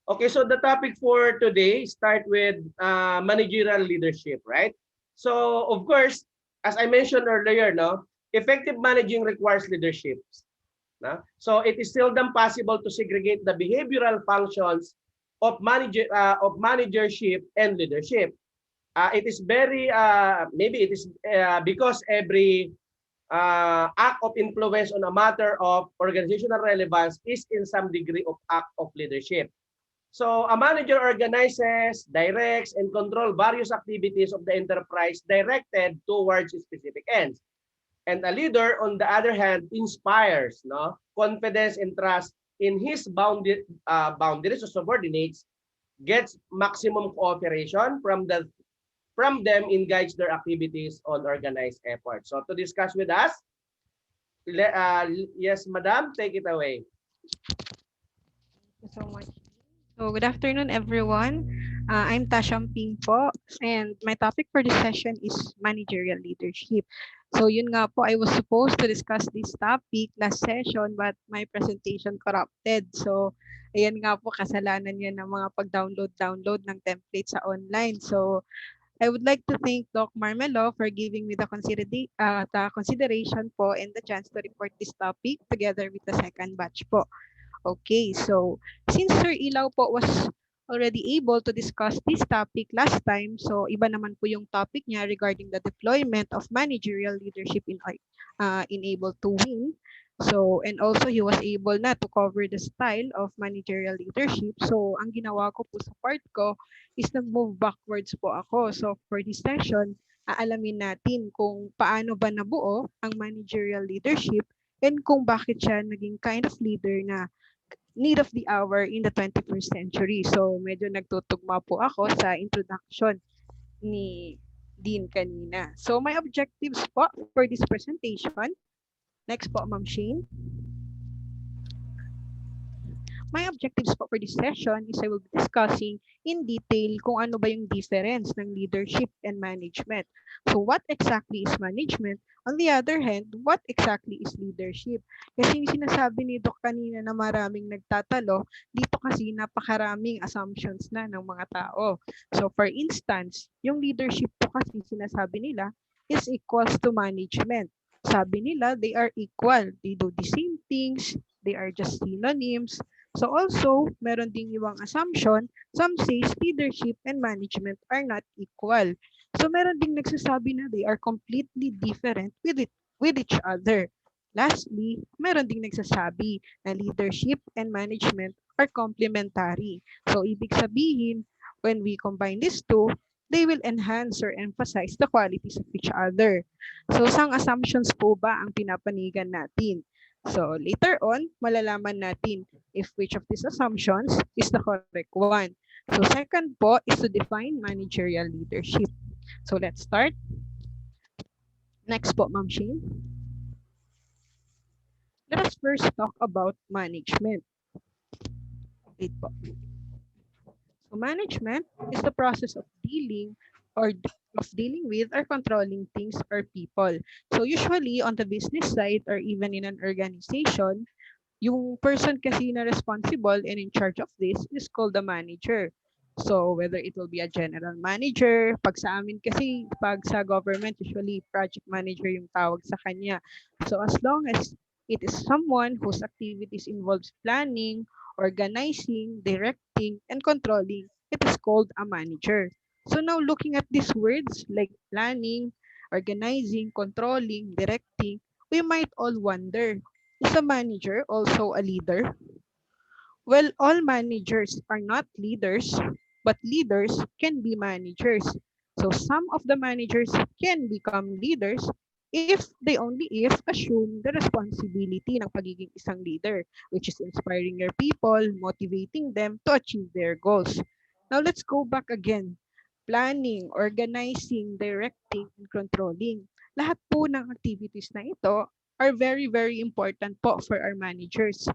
Okay, so the topic for today start with managerial leadership, right? So of course, as I mentioned earlier, no, effective managing requires leadership. No? So it is seldom possible to segregate the behavioral functions of managership and leadership. It is very maybe it is because every act of influence on a matter of organizational relevance is in some degree of act of leadership. So a manager organizes, directs, and control various activities of the enterprise directed towards specific ends. And a leader, on the other hand, inspires confidence and trust in his boundaries or subordinates, gets maximum cooperation from them, and guides their activities on organized effort. So to discuss with us, yes, Madam, take it away. You so much. So, good afternoon, everyone. I'm Tasham Ping po, and my topic for this session is managerial leadership. So, yun nga po, I was supposed to discuss this topic last session, but my presentation corrupted. So, ayan nga po, kasalanan yan ng mga pag-download ng template sa online. So, I would like to thank Doc Marmelo for giving me the consideration po and the chance to report this topic together with the second batch po. Okay, so since Sir Ilaw po was already able to discuss this topic last time, so iba naman po yung topic niya regarding the deployment of managerial leadership in Able to Win. So, and also he was able na to cover the style of managerial leadership. So, ang ginawa ko po sa part ko is nag-move backwards po ako. So, for this session, aalamin natin kung paano ba nabuo ang managerial leadership and kung bakit siya naging kind of leader na need of the hour in the 21st century. So medyo nagtutugma po ako sa introduction ni Dean kanina. So my objectives po for this presentation. Next po, Ma'am Shane. My objectives po for this session is I will be discussing in detail kung ano ba yung difference ng leadership and management. So what exactly is management? On the other hand, what exactly is leadership? Kasi yung sinasabi ni Doc kanina na maraming nagtatalo, dito kasi napakaraming assumptions na ng mga tao. So for instance, yung leadership po kasi sinasabi nila is equals to management. Sabi nila, they are equal. They do the same things. They are just synonyms. So also, meron ding ibang assumption, some says leadership and management are not equal. So meron ding nagsasabi na they are completely different with each other. Lastly, meron ding nagsasabi na leadership and management are complementary. So ibig sabihin, when we combine these two, they will enhance or emphasize the qualities of each other. So sang assumptions po ba ang pinapanigan natin? So later on, malalaman natin if which of these assumptions is the correct one. So second po is to define managerial leadership. So let's start. Next po, Ma'am Shane. Let us first talk about management. Wait po. So management is the process of dealing with or controlling things or people. So usually on the business side or even in an organization, yung person kasi na responsible and in charge of this is called the manager. So whether it will be a general manager, pag sa amin kasi, pag sa government, usually project manager yung tawag sa kanya. So as long as it is someone whose activities involves planning, organizing, directing, and controlling, it is called a manager. So now looking at these words like planning, organizing, controlling, directing, we might all wonder, is a manager also a leader? Well, all managers are not leaders, but leaders can be managers. So some of the managers can become leaders if they only if assume the responsibility ng pagiging isang leader, which is inspiring your people, motivating them to achieve their goals. Now let's go back again. Planning, organizing, directing, and controlling. Lahat po ng activities na ito are very, very important po for our managers.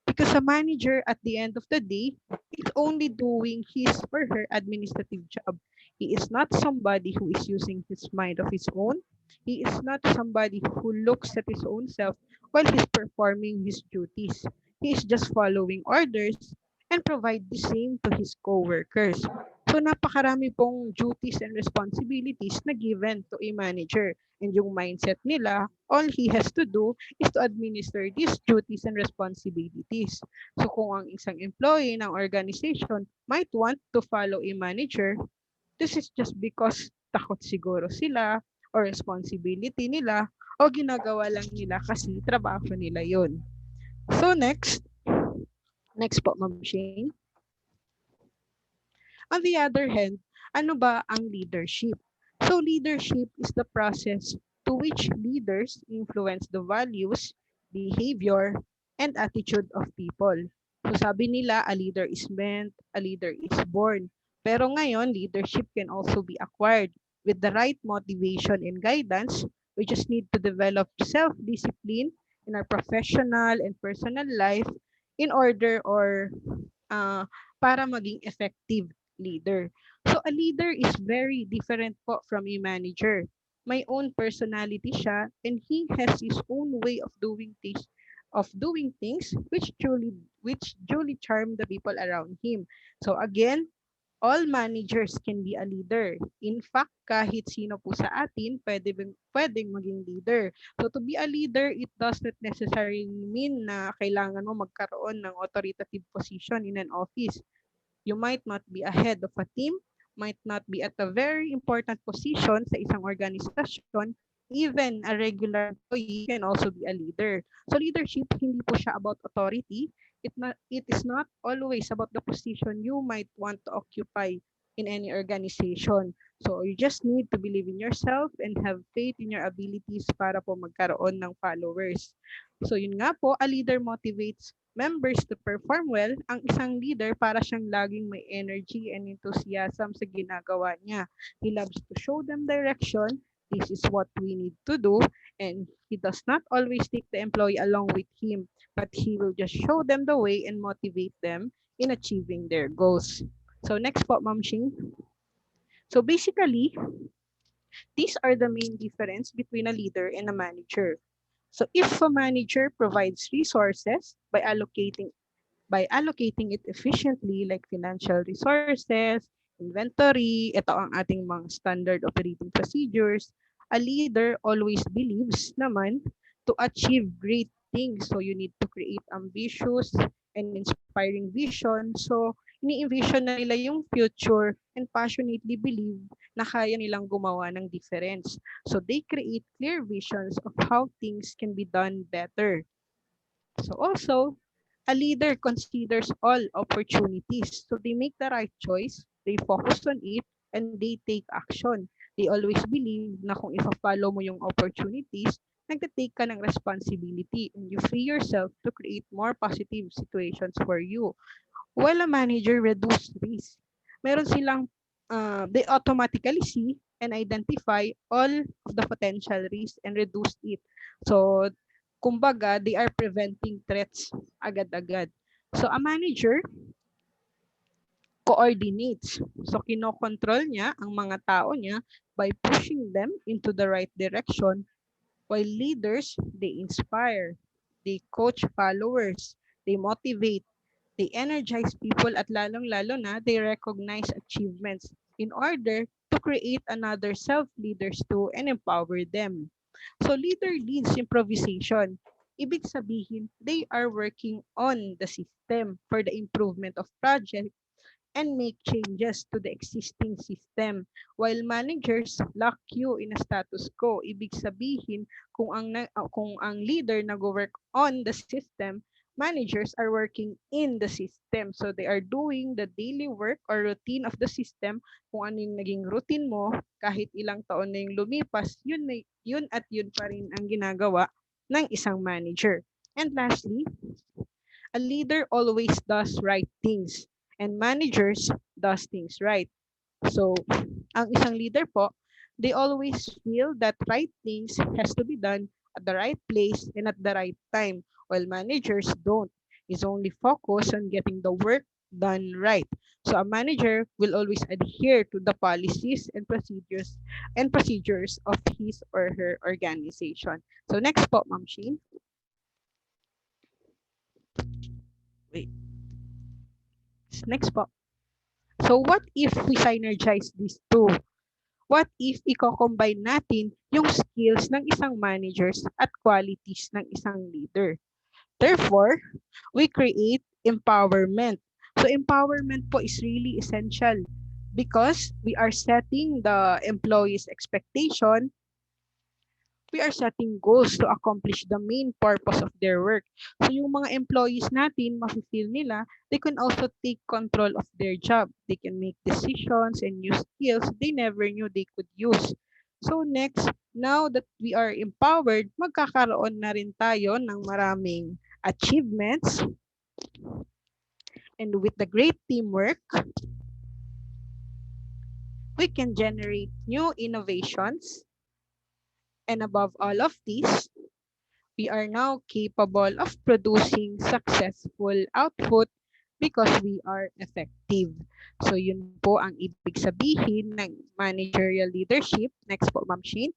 Because a manager at the end of the day is only doing his or her administrative job. He is not somebody who is using his mind of his own. He is not somebody who looks at his own self while he's performing his duties. He is just following orders and provide the same to his coworkers. So napakarami pong duties and responsibilities na given to a manager. And yung mindset nila, all he has to do is to administer these duties and responsibilities. So kung ang isang employee ng organization might want to follow a manager, this is just because takot siguro sila or responsibility nila o ginagawa lang nila kasi trabaho nila yon. So next po Ma'am Shane. On the other hand, ano ba ang leadership? So leadership is the process to which leaders influence the values, behavior, and attitude of people. So sabi nila, a leader is meant, a leader is born. Pero ngayon, leadership can also be acquired. With the right motivation and guidance, we just need to develop self-discipline in our professional and personal life in order or uh, para maging effective leader. So a leader is very different po from a manager. May own personality siya and he has his own way of doing things which truly charm the people around him. So again, all managers can be a leader. In fact, kahit sino po sa atin pwedeng maging leader. So to be a leader, it does not necessarily mean na kailangan mo magkaroon ng authoritative position in an office. You might not be a head of a team, might not be at a very important position sa isang organisasyon, even a regular employee can also be a leader. So leadership, hindi po siya about authority. It is not always about the position you might want to occupy in any organization. So you just need to believe in yourself and have faith in your abilities para po magkaroon ng followers. So yun nga po, a leader motivates members to perform well. Ang isang leader para siyang laging may energy and enthusiasm sa ginagawa niya. He loves to show them direction. This is what we need to do. And he does not always take the employee along with him, but he will just show them the way and motivate them in achieving their goals. So next po, Ma'am Shing. So basically, these are the main difference between a leader and a manager. So if a manager provides resources by allocating it efficiently like financial resources, inventory, ito ang ating mga standard operating procedures. A leader always believes naman to achieve great things. So you need to create ambitious and inspiring vision. So ini-envision na nila yung future and passionately believe na kaya nilang gumawa ng difference. So they create clear visions of how things can be done better. So also, a leader considers all opportunities. So they make the right choice, they focus on it, and they take action. They always believe na kung ifa-follow mo yung opportunities, nagte-take ka ng responsibility and you free yourself to create more positive situations for you. While a manager reduce risk, meron silang they automatically see and identify all of the potential risk and reduce it. So, kumbaga, they are preventing threats agad-agad. So, a manager coordinates. So, kinokontrol niya ang mga tao niya by pushing them into the right direction. While leaders, they inspire, they coach followers, they motivate, they energize people at lalong-lalo na they recognize achievements in order to create another self-leaders too and empower them. So leader leads improvisation. Ibig sabihin, they are working on the system for the improvement of project and make changes to the existing system. While managers lock you in a status quo, ibig sabihin kung ang leader nag-work on the system, managers are working in the system. So they are doing the daily work or routine of the system. Kung ano yung naging routine mo, kahit ilang taon na yung lumipas, yun at yun pa rin ang ginagawa ng isang manager. And lastly, a leader always does right things and managers does things right. So, ang isang leader po, they always feel that right things has to be done at the right place and at the right time, while managers don't. Is only focused on getting the work done right. So a manager will always adhere to the policies and procedures of his or her organization. So next po, Ma'am Sheen. Wait. Next po. So what if we synergize these two? What if i-combine natin yung skills ng isang managers at qualities ng isang leader? Therefore, we create empowerment. So empowerment po is really essential because we are setting the employees' expectation, we are setting goals to accomplish the main purpose of their work. So yung mga employees natin, mafe-feel nila, they can also take control of their job. They can make decisions and use skills they never knew they could use. So next, now that we are empowered, magkakaroon na rin tayo ng maraming achievements, and with the great teamwork, we can generate new innovations, and above all of this, we are now capable of producing successful output because we are effective. So yun po ang ibig sabihin ng managerial leadership. Next po, Ma'am Shane.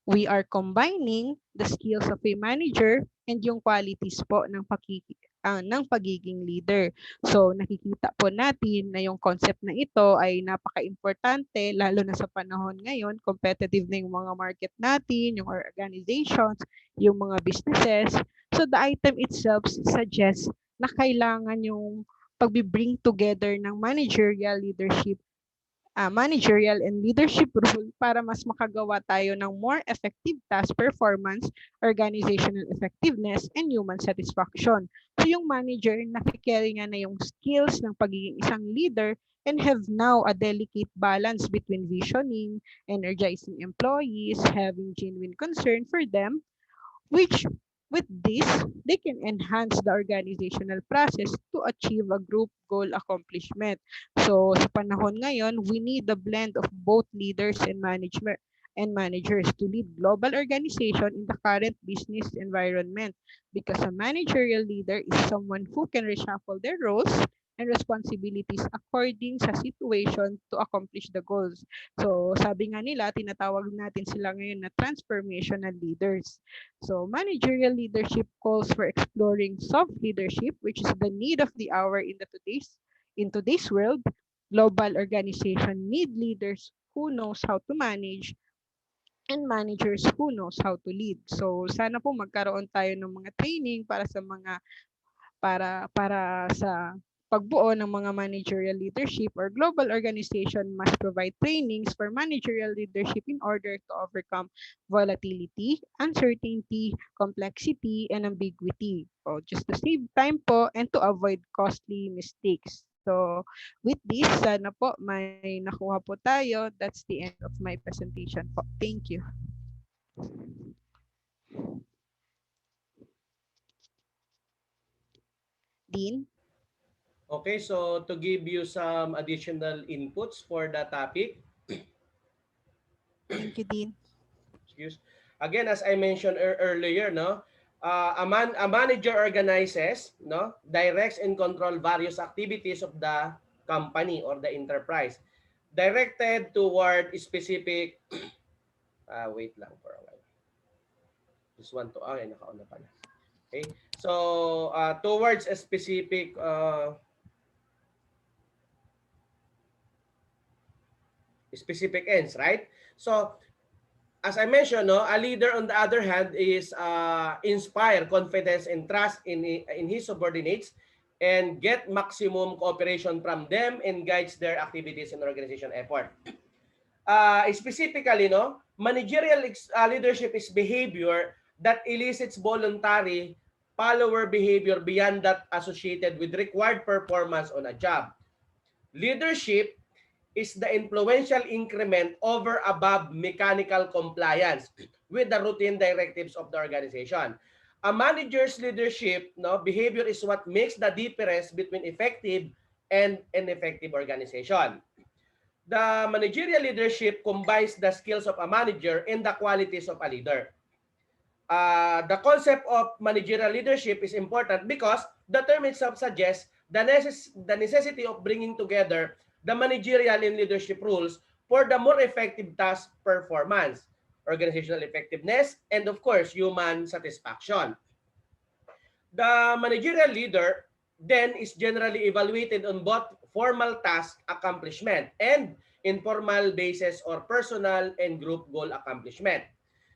We are combining the skills of a manager and yung qualities po ng pagiging leader. So nakikita po natin na yung concept na ito ay napaka-importante lalo na sa panahon ngayon, competitive na yung mga market natin, yung organizations, yung mga businesses. So the item itself suggests na kailangan yung pag-bring together ng managerial and leadership role para mas makagawa tayo ng more effective task performance, organizational effectiveness, and human satisfaction. So yung manager, nakikerry niya na yung skills ng pagiging isang leader and have now a delicate balance between visioning, energizing employees, having genuine concern for them, which with this, they can enhance the organizational process to achieve a group goal accomplishment. So sa panahon ngayon, we need a blend of both leaders and management and managers to lead global organization in the current business environment because a managerial leader is someone who can reshuffle their roles and responsibilities according sa situation to accomplish the goals. So sabi nga nila, tinatawag natin sila ngayon na transformational leaders. So managerial leadership calls for exploring soft leadership, which is the need of the hour in today's world. Global organization need leaders who knows how to manage and managers who knows how to lead. So sana po magkaroon tayo ng mga training para sa pagbuo ng mga managerial leadership or global organization must provide trainings for managerial leadership in order to overcome volatility, uncertainty, complexity, and ambiguity. O, just to save time po and to avoid costly mistakes. So, with this, sana po may nakuha po tayo. That's the end of my presentation po. Thank you. Dean? Okay, so to give you some additional inputs for the topic, Thank you, Dean. excuse. Again, as I mentioned earlier, no, a manager organizes, no, directs and control various activities of the company or the enterprise, directed toward specific. Wait lang for a while. Just want to. Nakaon na pala. Okay. So towards a specific ends, right? So as I mentioned, no, a leader on the other hand is inspire confidence and trust in his subordinates and get maximum cooperation from them and guides their activities and organization effort. Specifically, no, managerial leadership is behavior that elicits voluntary follower behavior beyond that associated with required performance on a job. Leadership is the influential increment over above mechanical compliance with the routine directives of the organization. A manager's leadership, no, behavior is what makes the difference between effective and ineffective organization. The managerial leadership combines the skills of a manager and the qualities of a leader. The concept of managerial leadership is important because the term itself suggests the necessity of bringing together the managerial and leadership rules for the more effective task performance, organizational effectiveness, and of course, human satisfaction. The managerial leader then is generally evaluated on both formal task accomplishment and informal basis or personal and group goal accomplishment.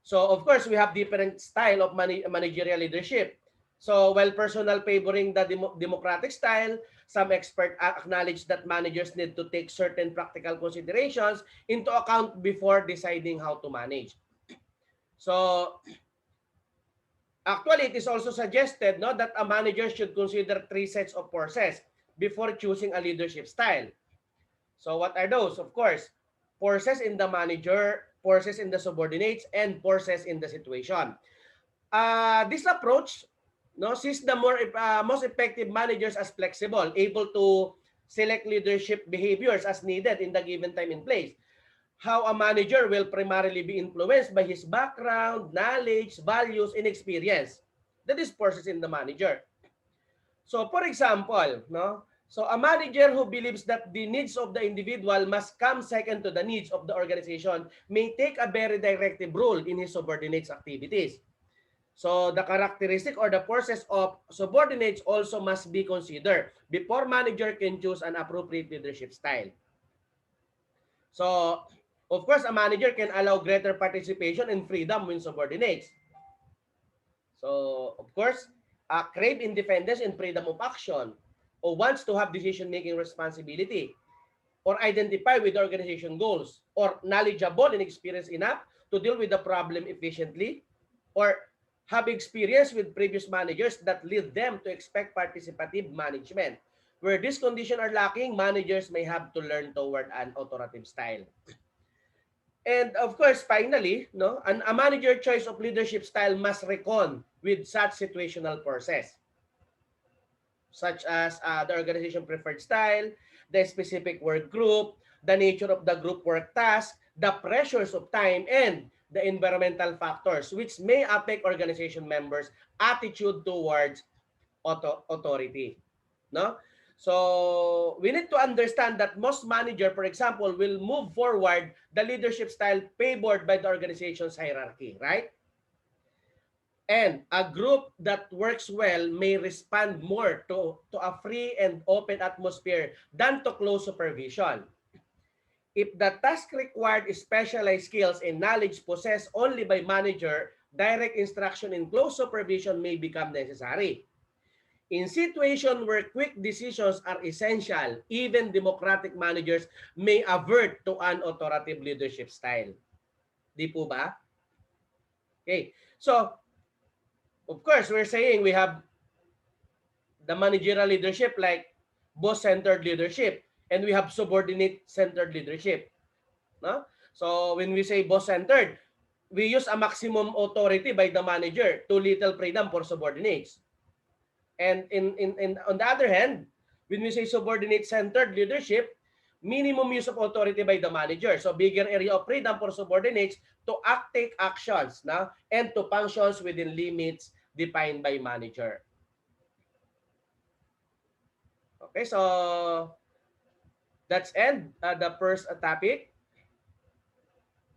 So of course, we have different style of managerial leadership. So while personal favoring the democratic style, some experts acknowledge that managers need to take certain practical considerations into account before deciding how to manage. So actually, it is also suggested no, that a manager should consider three sets of forces before choosing a leadership style. So what are those? Of course, forces in the manager, forces in the subordinates, and forces in the situation. This approach no, sees the most effective managers as flexible, able to select leadership behaviors as needed in the given time and place. How a manager will primarily be influenced by his background, knowledge, values, and experience. That is forces in the manager. So for example, no, so a manager who believes that the needs of the individual must come second to the needs of the organization may take a very directive role in his subordinates' activities. So the characteristic or the forces of subordinates also must be considered before manager can choose an appropriate leadership style. So, of course, a manager can allow greater participation and freedom when subordinates. So, of course, crave independence and freedom of action or wants to have decision-making responsibility or identify with the organization goals or knowledgeable and experienced enough to deal with the problem efficiently or have experience with previous managers that lead them to expect participative management. Where these conditions are lacking, managers may have to learn toward an authoritative style. And of course, finally, no, a manager choice of leadership style must reckon with such situational forces, such as the organization preferred style, the specific work group, the nature of the group work task, the pressures of time, and the environmental factors which may affect organization members' attitude towards authority. No? So we need to understand that most manager, for example, will move forward the leadership style favored by the organization's hierarchy, right? And a group that works well may respond more to a free and open atmosphere than to close supervision. If the task required specialized skills and knowledge possessed only by manager, direct instruction and close supervision may become necessary. In situations where quick decisions are essential, even democratic managers may avert to an authoritative leadership style. Di po ba? Okay. So, of course, we're saying we have the managerial leadership like boss-centered leadership and we have subordinate-centered leadership. No? So, when we say boss-centered, we use a maximum authority by the manager, too little freedom for subordinates. And in on the other hand, when we say subordinate-centered leadership, minimum use of authority by the manager. So bigger area of freedom for subordinates to take actions na, and to functions within limits defined by manager. Okay, so that's end the first topic.